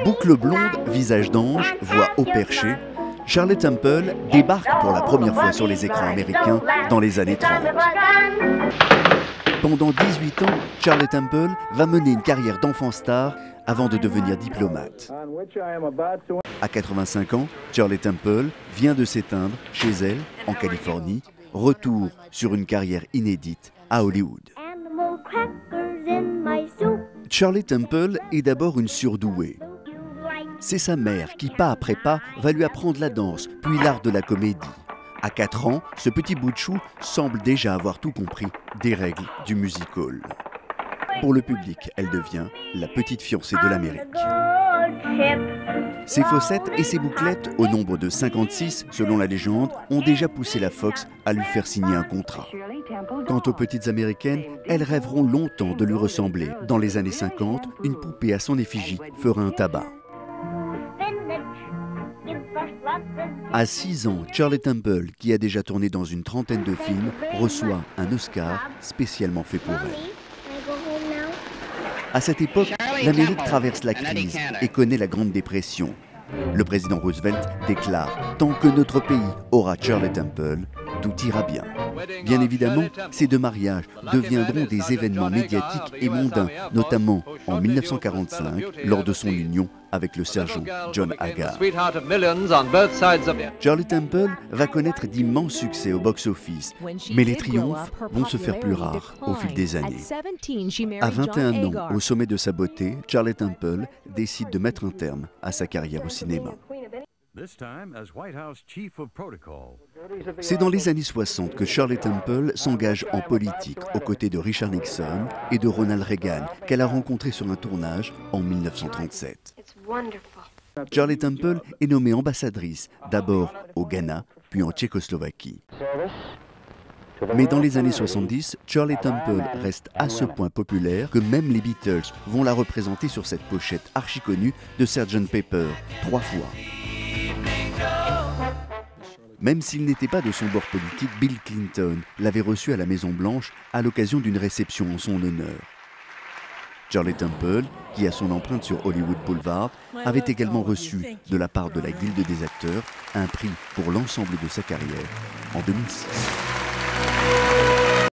Boucle blonde, visage d'ange, voix haut perché, Shirley Temple débarque pour la première fois sur les écrans américains dans les années 30. Pendant 18 ans, Shirley Temple va mener une carrière d'enfant star avant de devenir diplomate. À 85 ans, Shirley Temple vient de s'éteindre chez elle, en Californie, retour sur une carrière inédite à Hollywood. Shirley Temple est d'abord une surdouée. C'est sa mère qui, pas après pas, va lui apprendre la danse, puis l'art de la comédie. À 4 ans, ce petit bout de chou semble déjà avoir tout compris des règles du music-hall. Pour le public, elle devient la petite fiancée de l'Amérique. Ses fossettes et ses bouclettes, au nombre de 56 selon la légende, ont déjà poussé la Fox à lui faire signer un contrat. Quant aux petites américaines, elles rêveront longtemps de lui ressembler. Dans les années 50, une poupée à son effigie fera un tabac. À 6 ans, Shirley Temple, qui a déjà tourné dans une trentaine de films, reçoit un Oscar spécialement fait pour elle. À cette époque, l'Amérique traverse la crise et connaît la Grande Dépression. Le président Roosevelt déclare « Tant que notre pays aura Shirley Temple, tout ira bien ». Bien évidemment, ces deux mariages deviendront des événements médiatiques et mondains, notamment en 1945, lors de son union avec le sergent John Hagar. Shirley Temple va connaître d'immenses succès au box-office, mais les triomphes vont se faire plus rares au fil des années. À 21 ans, au sommet de sa beauté, Shirley Temple décide de mettre un terme à sa carrière au cinéma. C'est dans les années 60 que Shirley Temple s'engage en politique aux côtés de Richard Nixon et de Ronald Reagan, qu'elle a rencontré sur un tournage en 1937. Shirley Temple est nommée ambassadrice, d'abord au Ghana, puis en Tchécoslovaquie. Mais dans les années 70, Shirley Temple reste à ce point populaire que même les Beatles vont la représenter sur cette pochette archi-connue de Sgt. Pepper, 3 fois. Même s'il n'était pas de son bord politique, Bill Clinton l'avait reçu à la Maison-Blanche à l'occasion d'une réception en son honneur. Shirley Temple, qui a son empreinte sur Hollywood Boulevard, avait également reçu, de la part de la Guilde des acteurs, un prix pour l'ensemble de sa carrière en 2006.